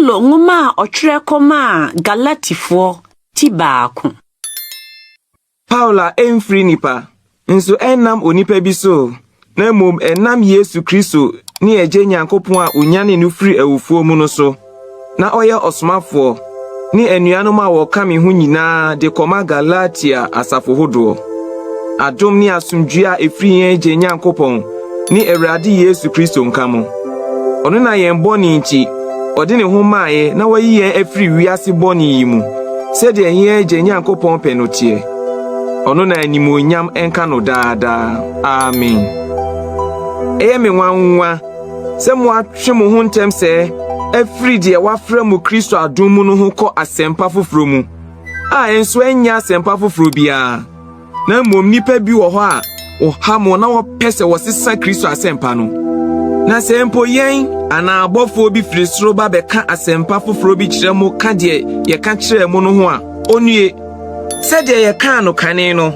Paulo ngoma otwere koma Galatifo ti baako. Paula emfiri nipa nso enam onipa bi so na mom enam Yesu Kristo ni eje Nyankopon a onyane no firi awufuo mu no so na oye osomafo ni enuanom a woka me ho nyinaa de koma Galatia asafo hodo. Adom ni asomdue a efiri eje Nyankopon ni Awurade Yesu Kristo nkamo. Ono na yen boni nchi ode ne ho maaye na wayi yen efiri wiase boni yimu sede yen eje Nyankopon penotie. Ono na animonyam enka no daada. Amen. Eye me nwanwa se mo atwe mo ho ntem se efiri de wafra mu Kristo adom mu no ho kɔ asempa foforo mu a enso enya asempa foforo bia na mom nipa bi wɔ hɔ a oha mo na wo pese wo sesa Kristo asempa no na sempo yen ana abɔfo bi firi soro ba bɛka asempa foforo bi kyerɛ mo ka de ye ka kyerɛ mo no ho a onue sɛde ye ka no kane no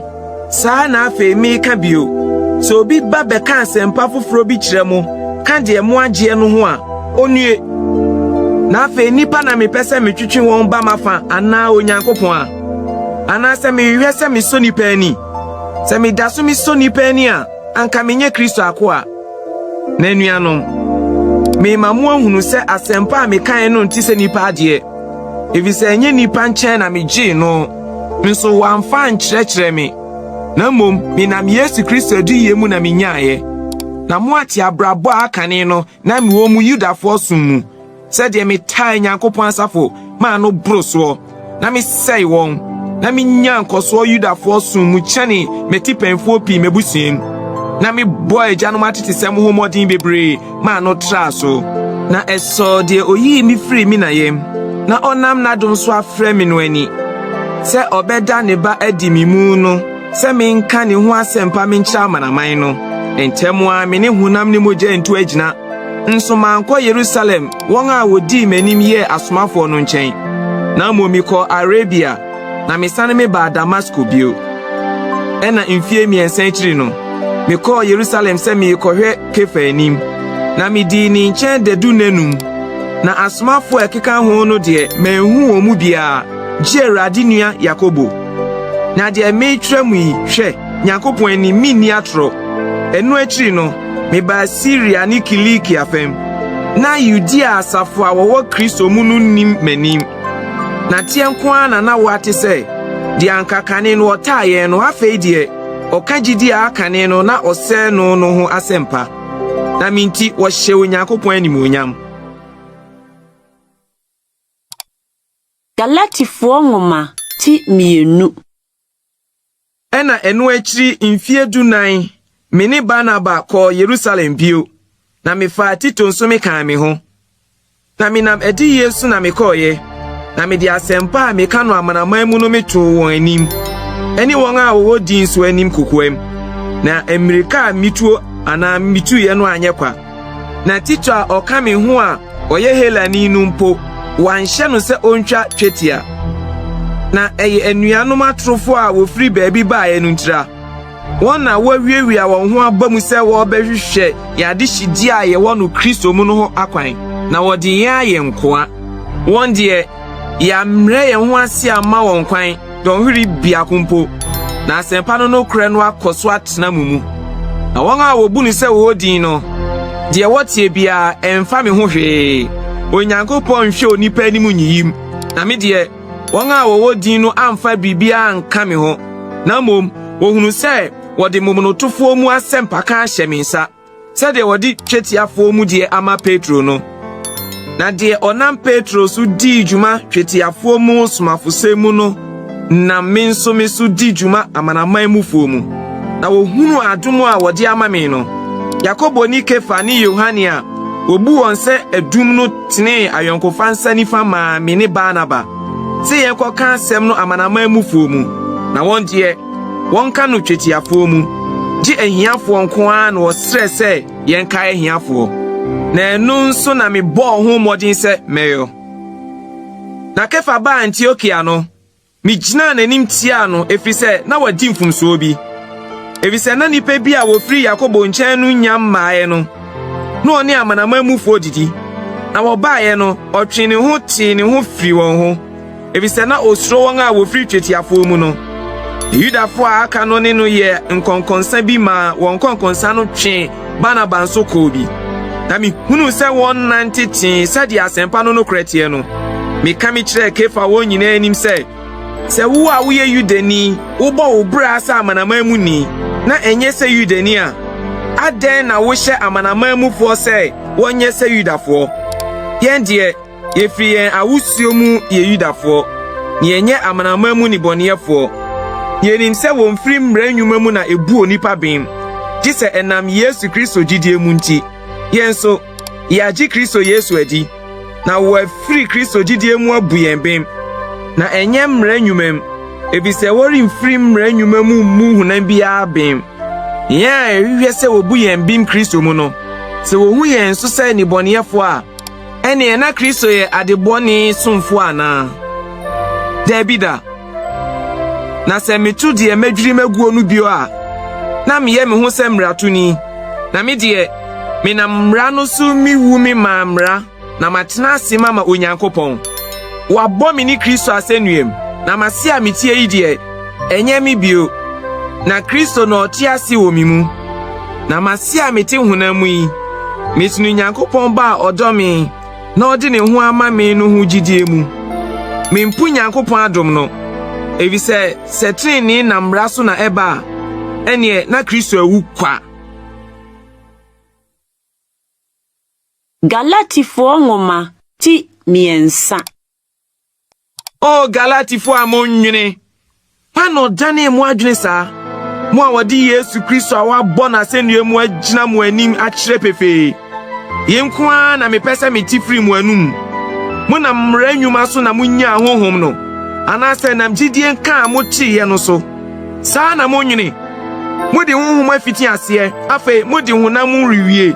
saa na afa mi ka bio so obi ba bɛka asempa foforo bi kyerɛ mo ka de mo agye no ho a onue na afa nipa na me pese me twitwi won ba mafa ana Onyankopon a ana se me hwɛ se me so nipa ani se me da so me so nipa ani a anka menye Kristo akoa na anuanom me mamu ahunu se asempa a me kan no nti se nipa ade evi se enye nipa nkyɛn na me gye no nso wamfa nkyerɛkyerɛ me na mom me nam Yesu Kristo adi yemu na me nyaaye na mo ate abrabɔ akane no na me wo mu Yudafo sum sɛdeɛ me tae Nyankopon asafo ma no broso na me sɛe wɔn na me nya nkɔso Yudafo sum mu kyane meti penfo pi mebusiem na me boy agyanom atete sɛm ho modin bebree ma no tra so na ɛsɔ de oyi mi firi mi na yem na ɔnam nadom so afrɛ me no ani sɛ ɔbɛda ne ba adi mi mu no sɛ me nka ne ho asɛmpa me nkyerɛ amanaman no entɛm a me ne honam ne mogya ntu agyina nso mankɔ Yerusalem wɔn a wodi manim yɛ asomafo no nkyɛn na mo mi kɔ Arabia na me sane me ba Damascus bio ɛna mfie miɛnsa akyiri no me kɔ Yerusalem sɛ me kɔhwɛ Kefa anim na me di ne nkyɛn dadu nanum na asomafo ɛkeka ho no de manhu wɔ mu bia gye Awurade nua Yakobo na de me twɛ mu yi hwɛ Nyankopon ani minni atoro ɛno akyiri no me ba Syria ni Kiliki afem na Judea asafo a wɔwɔ Kristo mu no nim manim na tienko ana na wate sɛ de ankakane no ɔtaaye no afei de ɔka gidi a akane no na ɔsɛ no ho asempa na minti wɔhyɛ Onyankopon animonyam. Galatifo ngoma ti mienu. Ɛna ɛno akyiri mfie dunan me ne Barnaba kɔ Yerusalem bio na me fa Tito nso me kan me ho na me nam adi Yesu na me kɔye na me de asempa a me ka no amanaman mu no me to wɔn anim ɛne wɔn a wɔwɔ din so anim kokoam na Amerika a mituo ana mituye no anyɛ kwa na Tito a ɔka me ho a ɔyɛ Helani no mpo wanhyɛ no sɛ ontwa twetia na ɛyɛ anuanom atrofo a wofiri baabi baaye no ntira wɔn na wɔwiewia wɔn ho aba mu sɛ wɔbɛhwehwɛ yade hyidi a yɛwɔ no Kristo mu no ho akwan na wɔde yɛn ayɛ nkoa wɔn deɛ yɛammerɛ yɛn ho ase ama wɔn kwan dɔnhwere biakompo na asɛmpa no korɛ no akɔ so atena mu na wɔn a wɔbu ne sɛ wɔwɔ din no deɛ wɔtie bia ɛmfa me ho hwee Onyankopɔn hwɛ onipa anim nyiyim na me deɛ wɔn a wɔwɔ din no amfa bibia anka me ho na mom wɔhunu sɛ wɔde momonotofo mu asɛmpa ka ahyɛ me nsa sɛdeɛ wɔde twetiafo mu deɛ ama Petro no na deɛ ɔnam Petro so di dwuma twetiafo mu somafosɛ mu no na me nso me so di dwuma amanaman mu fo mu na wɔhunu adom a wɔde ama me no Yakobo ni Kefa ni Yohane a obu wɔn sɛ adum no tene ayɔnkofa nsa nifa ma me ne Barnaba sɛ yɛkɔka asɛm no amanaman mu fo mu na wɔn deɛ wɔn ka no twetiafo mu gye ahiafoɔ nko a na wɔsrɛ sɛ yɛnka ahiafoɔ na ɛno nso na me bɔɔ ho mmɔden sɛ mɛyɔ na Kefa ba Antiokia no me gyina n'anim tia no ɛfiri sɛ na wadi mfomsoɔ bi ɛfiri sɛ na nipa bi a wɔfiri Yakobo nkyɛn no nya mmaaye no na ɔne amanaman mufoɔ didi Na wobae no otwe ne ho te ne ho firi won ho. Ebise na osuro won a wo firi twetiafo mu no. Yudafo a aka no ne no ye nkonkonsa bi ma won konkonsa no twe Barnaba nso ko bi. Na mi hunu se won nantete se de asempa no no kretie no. Me ka mi kire Kefa won nyina anim se wo a wo ye Yudani wo bo wo bra sa amanama mu ni na enye se Yudani a aden na wo hye amanama mu fo se wonye se Yudafo. Yen de ye firi yen awusuo mu ye Yudafo. Ni enye amanama mu ni boneyefo. Yenim se won firi mra nnwuma mu na ebu onipa bem. Gise enam Yesu Kristo gidie mu nti. Yen so ya gi Kristo Yesu adi. Na wo firi Kristo gidie mu abu yen bem. Na enye mra nnwuma mu. Ebise wori mfiri mra nnwuma mu hunan bia bem. Yen ewie se wo bu yen bim Kristo mu no. Se wo hu yen so se ni boneyefo a ene na Kristo ye adeboni somfo ana. Debida. Na se metu de madwiri maguo no bio a na meye me ho se mratuni na me de me na mra no so mi wu mi ma mra na matena ase mama Onyankopon wabɔ me ni Kristo asenuem na mase a metie yi de enye mi bio na Kristo no ɔte ase wɔ mi mu na mase a mete honam mu yi metunu Onyankopon ba ɔdɔ me na ɔde ne ho ama me no ho gidie mu mempu Onyankopon adom no Evise setrini na mra so na eba ene na Kristo awu kwa. Galatifo ngoma ti miensa. O Galatifo amonnwene. Pano dane mu adwene sa. Mo awodi Yesu Kristo awa bona senue mu agina mu anim akire pefe. Yenko a na mepese metifiri mu anum. Mo na mra nnwuma so na munya honhom no. Anase nam gidie nka mochi ye no so saa na monwene modi honhom afiti ase afa modi honam riwie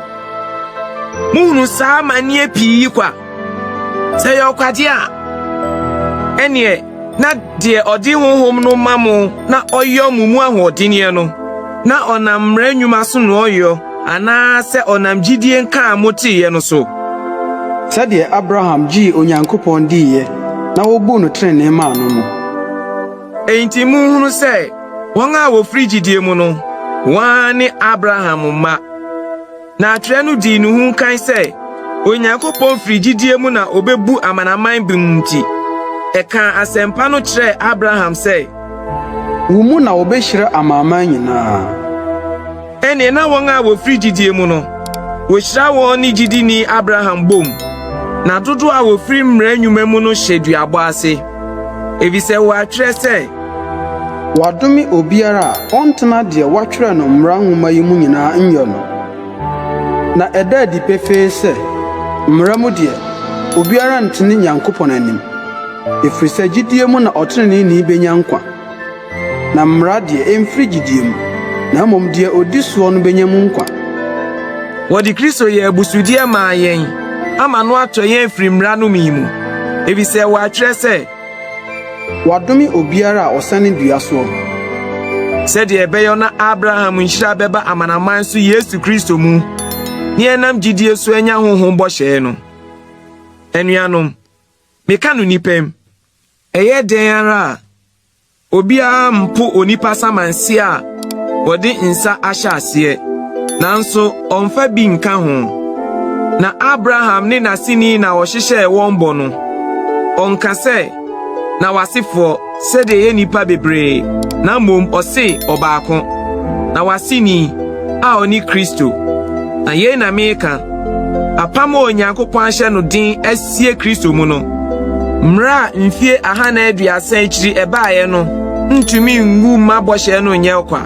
muhunu saa manie pii kwa se yo kwade a ene na de odi honhom no mamo na oyo mumu ahodenie no na onam mra nnwuma so no oyo anase onam gidie nka mochi ye no so sade Abraham ji Onyankopon diye na wobu no trene ma no no enti muhunu se won a wo frigidie mu no wani Abraham ma na atre no di no hu kan se Onyankopon frigidie mu na obebu amanaman bimti eka asempa no kire Abraham se wo mu na obehire amaman nyina ene na won a wo frigidie mu no wo hira won ni gidi ni Abraham bom na dodo a wo firi mra nnwuma mu no hyeduabɔ ase evise wo atwere se wadome obiara ontena de watwere no mra nhoma yi mu nyina nyɔ no na ɛda di pefe se mra mu de obiara ntene Nyankopɔn anim efiri sɛ gidie mu na ɔtene ni benya nkwa na mra de emfiri gidie mu na mmom de odi soɔ no benya mu nkwa wodi Kristo ye abusudie ma yɛn ama no atɔ yɛn firi mra no mi mu ebise wo atwere se wadome obiara a ɔsane dua so sɛ de ɛbɛyɛ na Abraham nhyira bɛba amanaman so Yesu Kristo mu ne enam gidie so anya honhom bɔhyɛ no enuanom meka no nipam ɛyɛ den ara obiara mpo onipa samanse a wɔde nsa ahyɛ aseɛ nanso ɔmfa bi nka ho na Abraham ne nasini na wɔhyehyɛ wɔn bɔ no ɔnka sɛ na wasefo sɛde yɛ nipa bebree na mmom ɔse ɔbaako na wasini a ɔne Kristo na yɛn na meka apam a Onyankopɔn ahyɛ no din asie Kristo mu no mra mfie 130 akyiri ɛbaeɛ no ntumi ngu ma bɔhyɛ no nyɛ kwa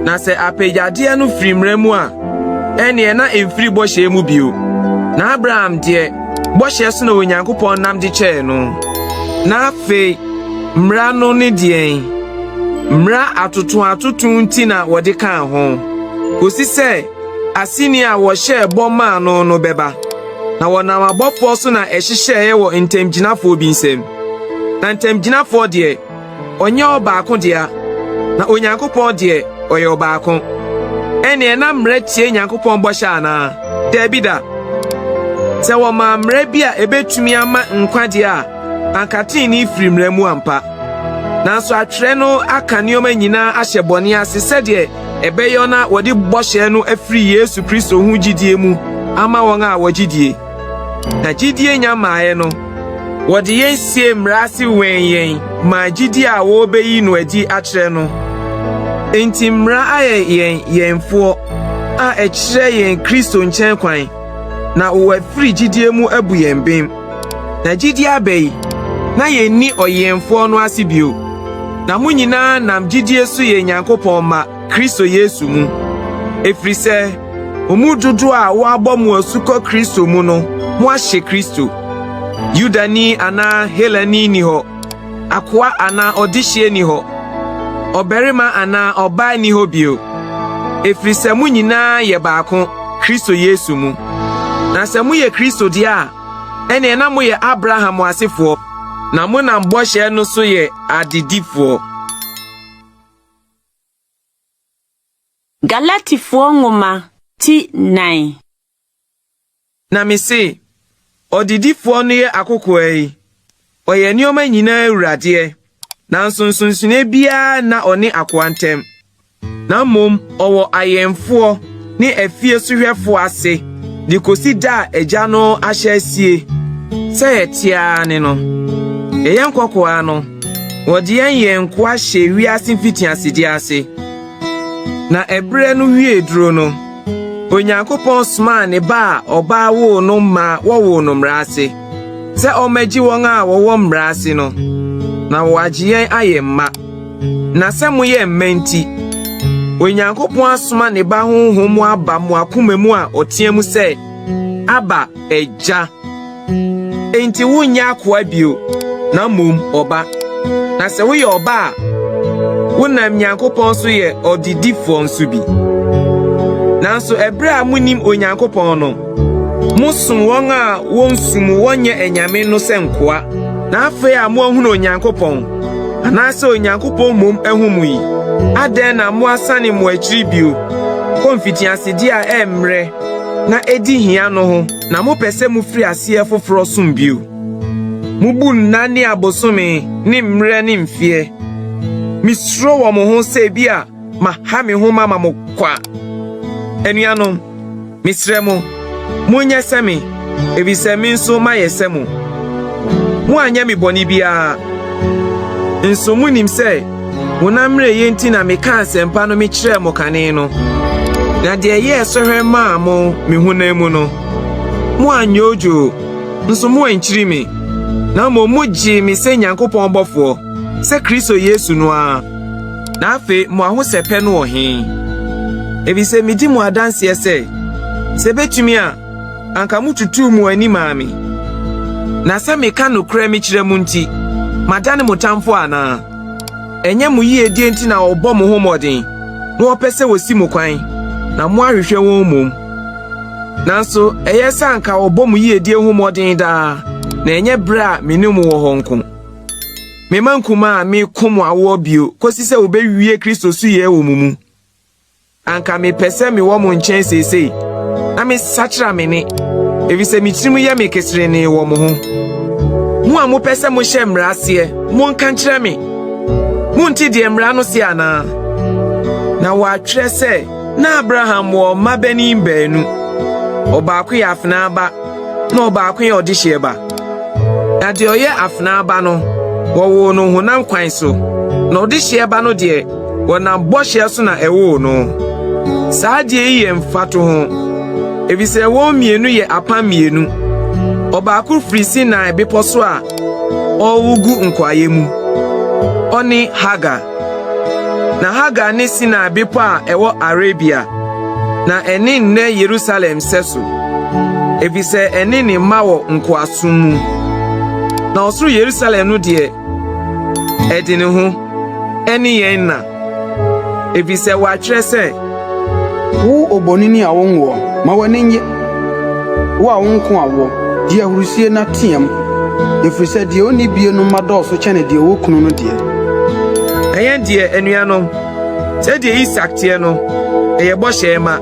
na sɛ apegyade no firi mra mu a ene na emfiri bɔhyɛ mu bio na Abraham de bɔhyɛ so na Onyankopɔn nam de kyɛɛ no na afe mra no ne deɛn mra atoto nti na wɔde kan ho kosi sɛ asini a wɔhyɛ bɔ maa no bɛba na wɔnam abɔfoɔ so na ɛhyehyɛɛ wɔ ntamgyinafoɔ bi nsɛm na ntamgyinafoɔ deɛ ɔnyɛ ɔbaako dea na Onyankopɔn deɛ ɔyɛ ɔbaako ene na mra tie Nyankopɔn bɔhyɛ ana Debida Se wo ma mra bia ebetumi ama nkwade a ankate ni firi mra mu ampa. Nanso atwere no aka nioma nyina ahye bone ase sede ebeyo na wodi bɔhye no afiri Yesu Kristo hu gidie mu ama wɔn a wɔgidie. Na gidie nya maaye no wodi yensie mrase wenyen ma gidie a wo beyi no adi akyere no. Enti mra aye yenfo a ekyere yen Kristo nkyɛn kwan na wo afiri gidie mu abu yen bem. Na gidie abai na yenni oyemfo no ase bio. Na mu nyina nam gidie so ye Nyankopɔn ma Kristo Yesu mu. Efiri sɛ omu dodo a wo abɔ mu asukɔ Kristo mu no mo ahye Kristo. Yudani ana Helani ni hɔ, akoa ana ɔdehye ni hɔ, ɔbarima ana ɔbaa ni hɔ bio. Efiri sɛ mu nyinaa yɛ baako Kristo Yesu mu. Na sɛ mu yɛ Kristo deɛ a ɛne na mo yɛ Abraham asefoɔ, na mo nam bɔhyɛ no so yɛ adedifoɔ. Galatifoɔ nwoma ti 9. Na me se ɔdedifoɔ no yɛ akokoa yi, ɔyɛ nneɔma nyinaa awuradeɛ, nanso nsonsonoe biara na ɔne akoa ntɛm. Na mmom ɔwɔ ayɛmfoɔ ne afie sohwɛfoɔ ase de kosi da agya no ahyɛ asie sɛ yɛtea ne no. Ɛyɛ nkɔkoa no wɔde yɛn nkoa hyɛ wiase mfitiasede ase. Na ebre no wie duro no Onyankopɔn soma ne ba a ɔbaa wo no ma wo no mrase sɛ ɔmagye wɔn a wɔwɔ mrase no na wɔagye yɛn ayɛ mma. Na sɛ moyɛ mma nti Onyankopɔn asoma ne ba honhom aba mo akoma mu a ɔteɛ mu sɛ aba agya. Enti wonyɛ akoa bio na mmom ɔba. Na sɛ woyɛ ɔba a wonam Nyankopɔn so yɛ ɔdedifoɔ nso bi. Nanso ebre a munim Onyankopɔn no musum wɔn a wonsum wɔnyɛ enyame no sɛ nkoa. Na afei a mo ahunu Onyankopɔn anaasɛ Onyankopɔn mom ahum yi adɛn na mo asane mo akyiri bio konfitiasede a emre na edi hia no ho na mo pɛsɛ mo firi aseɛ foforo som bio. Mubu nna ne abosome ne mre ne mfie. Misro wo mo ho sɛ bia ma ha me ho mama mo kwa. Enuanom misrɛ mo munyɛ sɛ me ebisɛ me nso ma yɛ sɛ mo. Mo anyɛ me bɔne bia nso munim sɛ wonam mre yenti na me ka asɛmpa no me kyerɛ mo kane no. Na de yɛ sɔhwɛ ma mo me honam mu no mo anyojo nso mo ankyiri me. Na mo gye me sɛ Nyankopɔn bɔfoɔ sɛ Kristo Yesu no a. Na afei mo ahosɛpɛ no wɔ he. Ebisɛ midi mo adanseɛ sɛ betumi a anka mo tutu mo ani maame. Na sɛ meka no kra me kyerɛ mo nti madane mo tamfo ana. Ɛnyɛ mo yie die nti na ɔbɔ mo ho mmɔden na ɔpɛ sɛ wosi mo kwan na mo ahwehwɛ wɔn mom. Nanso ɛyɛ sɛ anka ɔbɔ mo yie die ho mmɔden daa na ɛnyɛ bre a mene mo wɔ hɔ nko. Me mankuma a me kom awo bio kosi sɛ obewie Kristo so yɛ wɔ mu mu. Anka me pɛsɛ me wɔ mo nkyɛn seesei na me sachra me ne ebisɛ me tirim yɛ me kesere ne wɔ mo ho. Mo a mo pɛsɛ mo hyɛ mraseɛ mo nka nkyerɛ me. Mo nti de mra no si ana. Na wɔatwerɛ sɛ na Abraham wɔ mabani baanu. Ɔbaako yɛ afena aba na ɔbaako yɛ ɔdehye ba. Na de ɔyɛ afena aba no wɔwo no honam kwan so na ɔdehye ba no de wɔnam bɔhyɛ so na ɛwo no. Saa de yi yɛ mfato ho. Ebisɛ wɔn mienu yɛ apa mienu. Ɔbaako firi si na ebepɔ so a ɔwugu nkwaye mu. Ɔne Hagar. Na Hagar ne si na ebepɔ a ɛwɔ Arabia. Na ɛne nnɛ Yerusalem sɛ so. Ebisɛ ɛne ne ma wɔ nkoasom mu. Na ɔsoro Yerusalem no de ɛde ne ho ɛne yɛn na. Ebisɛ wɔatwerɛ sɛ wo obonini a wonwo ma wani nye wo a wonko awo di ahurusie na tiam efiri sɛ de oni bie no ma dɔɔso kyɛne de wo kunu no de ɛyɛ de anuanom sɛ de Isak tie no ɛyɛ bɔhyɛ ma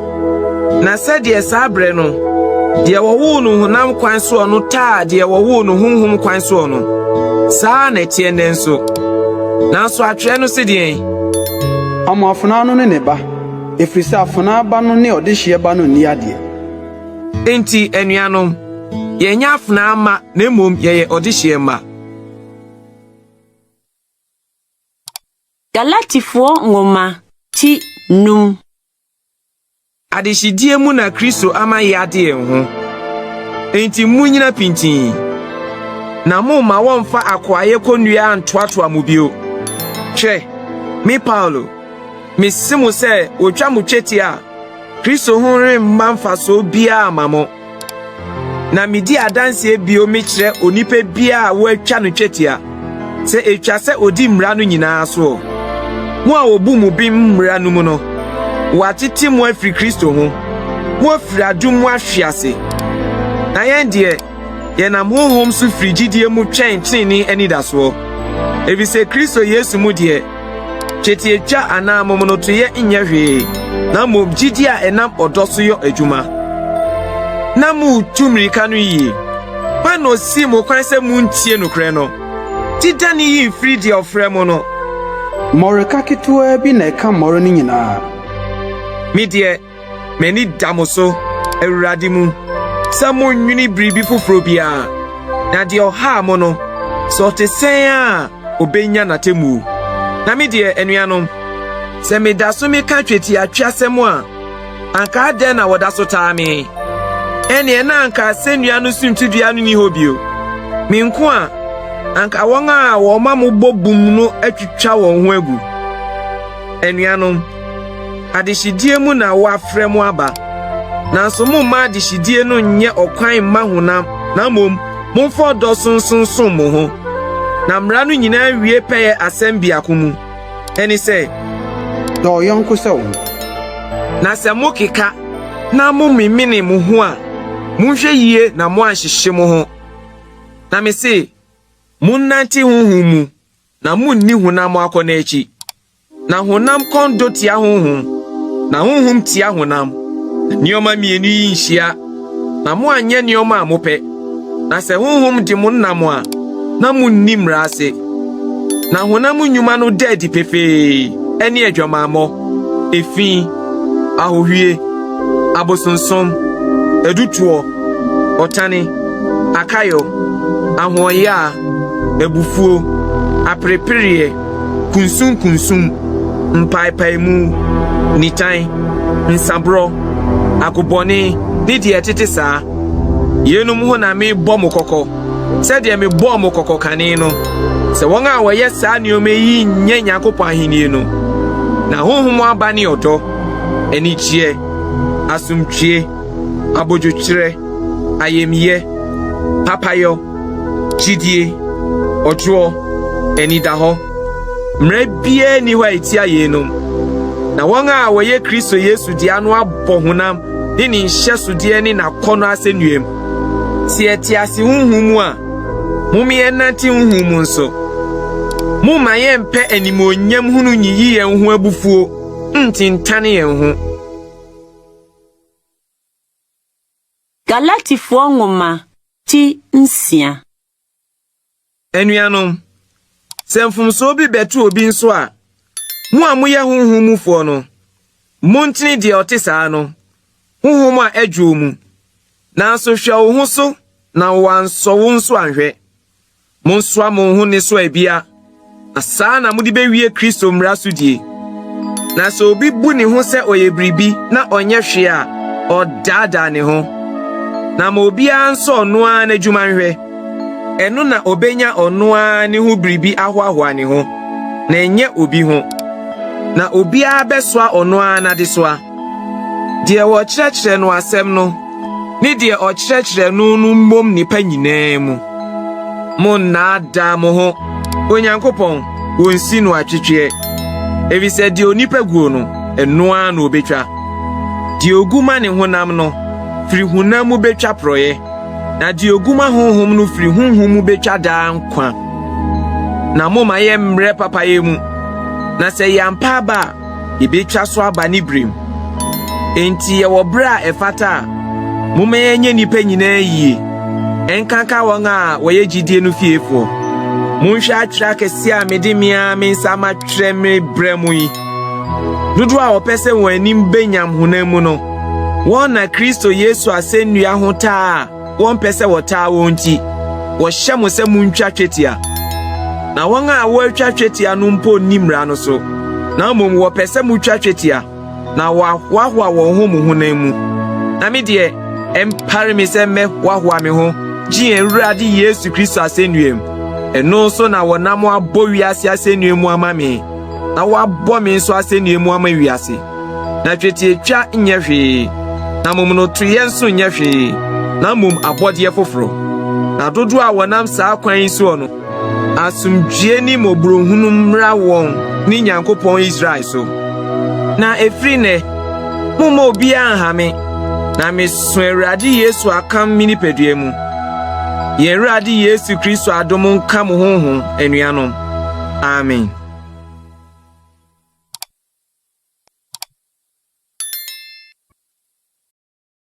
na sɛ de saa brɛ no De wo no honam kwan so no taa de wo no honhom kwan so no. Saa na tie nenso. Nanso atwe no se de Ama afuna no ne ba. Efrisa afuna ba no ne odehye ba no ni ade. Enti anuanom yenya afuna ama na emom ye odehye ma. Galatifoɔ nwoma ti num. Adehidie mu na Kristo ama yade ho. Enti munyina pintin. Na mo ma wonfa akwaye konua antoatoa mu bio. Hwɛ, me Paulo, me simu se otwa mu twetia. Kristo ho remma mfaso bia amamo. Na medi adanse bio me kyerɛ onipa bia wo atwa no twetia. Se etwa se odi mmra no nyinaa so. Mo a obu mu bim mmra no mu no. Watiti mo afiri Kristo ho. Mo afiri adum mo ahwiase. Na yɛn de yɛnam honhom so firi gidie mu twɛn twene anidaso. Ebi se Kristo Yesu mu de tweti etwa ana momono to ye nyɛ hwee. Na mo gidie a enam ɔdɔ so yɔ adwuma. Na mo tumrika no yie. Pa no si mo kwan sɛ mo ntie no kre no. Tidani yi firi de ofrɛ mo no. Moreka ketewa bi na ɛka mmɔre no nyinaa. Me de mani damoso Awurade mu. Sɛ mo nwini biribi foforo bia. Na de ɔha mo no. So te sɛn a obenya natemu. Na me de anuanom. Sɛ me da so me ka tweti atwasɛm a. Anka ade na woda so taa me. Ene na anka sɛnua no suntudua no ni hobio. Me nko a anka wɔn a wɔma mo bobum no atwitwa wɔn ho agu. Anuanom, adehidie mu na wɔafrɛ mo aba. Nanso mo ma adehidie no nyɛ ɔkwan ma honam, na mom momfa ɔdɔ sonson mo ho. Na mmara no nyinaa wie pɛyɛ asɛm biako mu. Ɛne sɛ, dɔ yɔnko sɛ wo. Na sɛ mo keka na mo mimini mo ho a, monhwɛ yie na mo anhyehye mo ho. Na me se, munnante honhom mu, na munni honam akɔ n'akyi. Na honam kondo tia honhom, na honhom tia honam. Nioma mienu yi nhyia, na mo anyɛ nioma a mopɛ. Na sɛ honhom di mo nam a, na munni mmara ase. Na honam nnwuma no da adi pefee, ɛne adwamammɔ, efi, ahohwie, abosonsom, edutuo, ɔtane, akayo, ahoya, ebufuo, apreperie, kunsum, mpaipaimu, nitan, nsabro, akubone, ne de etete saa. Yenum ho na me bɔ mo kɔkɔ. Sɛ de me bɔ mo kɔkɔ kane no. Sɛ wɔn a wɔyɛ saa nneɛma yi nyɛ Nyankopɔn ahenni no. Na honhom aba ne ɔdɔ, anikyie, asomtwie, abodwokyerɛ, ayemye, papayɔ, gidie, ɔdwo, anidaho. Mmara bia ni hɔ a etia yenum. Na wɔn a wɔyɛ Kristo Yesu dia no abɔ honam ne ne nhyɛsodie ne n'akɔnɔ asɛnnuam. Si etiase honhom mu a, mumie nante honhom mu nso. Mumma yɛmpɛ animonyam hunu nyiyi yɛn ho abufuo, ntintane yɛn ho. Galatifoɔ nwoma ti nsia. Anuanom, sɛ mfomso bi bɛto obi nso a, mo a moyɛ honhom mufoɔ no, montene deɛ ɔte saa no, honhom a adwo mu. Nanso hwɛ wo ho so, na wansɔ wo nso anhwɛ. Monsoa mo ho ne so abia, na saa na mode bewie Kristo mmara so die. Na sɛ obi bu ne ho sɛ ɔyɛ biribi na ɔnyɛ hwee a, ɔdaadaa ne ho. Na ma obiara nsɔ ɔno ara n'adwuma nhwɛ. Ɛno na obenya ɔno ara ne ho biribi ahoahoa ne ho, na ɛnyɛ obi ho. Na obiara bɛsoa ɔno ara n'adesoa. Deɛ wɔkyerɛkyerɛ no asɛm no, ne deɛ ɔkyerɛkyerɛ no mmom nipa nyinaa mu. Mo nnaada mo ho, Onyankopɔn wonsi no atwetwe. Efisɛ deɛ onipa guo no, ɛno ara na obetwa. Deɛ oguma ne honam no, firi honam mu betwa prɔyɛ. Na deɛ oguma honhom no firi honhom mu betwa daa nkwa. Na mo ma yɛ mmerɛ papayɛ mu. Na sɛ yɛampa aba a, yɛbetwa so aba ne birim. Enti yɛwɔ brɛ a ɛfata a, Mumenye nipa nyina yie. Enkanka wɔn a wɔyɛ gyidie no fiefo. Monhwɛ atwerɛ kɛse a mede mia me nsa matwerɛ me brɛ mu yi. Dodo a wɔpɛ sɛ wɔn anim benyam honam mu no. Wɔn na Kristo Yesu asɛnnua ho taa wɔn pɛ sɛ wɔtaa wɔn ti. Wɔhyɛ mo sɛ muntwa twetia. Na wɔn a wɔatwa twetia no mpo nimra no so. Na mmom wɔpɛ sɛ mutwa twetia. Na wɔahoahoa wɔn ho mu honam mu. Na me deɛ empare me sɛ mɛhoahoa me ho. Gye Awurade Yesu Kristo asɛnnua mu. Ɛno nso na wɔnam abɔ wiase asɛnnua mu ama me. Na wɔabɔ me nso asɛnnua mu ama wiase. Na twetiatwa nyɛ hwee. Na mmom no toyɛ nso nyɛ hwee. Na mmom abɔdeɛ foforo. Na dodo a wɔnam saa kwan yi so no. Asomdwie ni mɔborɔhunu mmra wɔn ne Nyankopɔn Israel so. Na efiri nɛ, momma obiara nha me. Na meso Awurade Yesu Akan me nipadua mu. Yɛn Awurade Yesu Kristo adom nka mo honhom anuanom. Amen.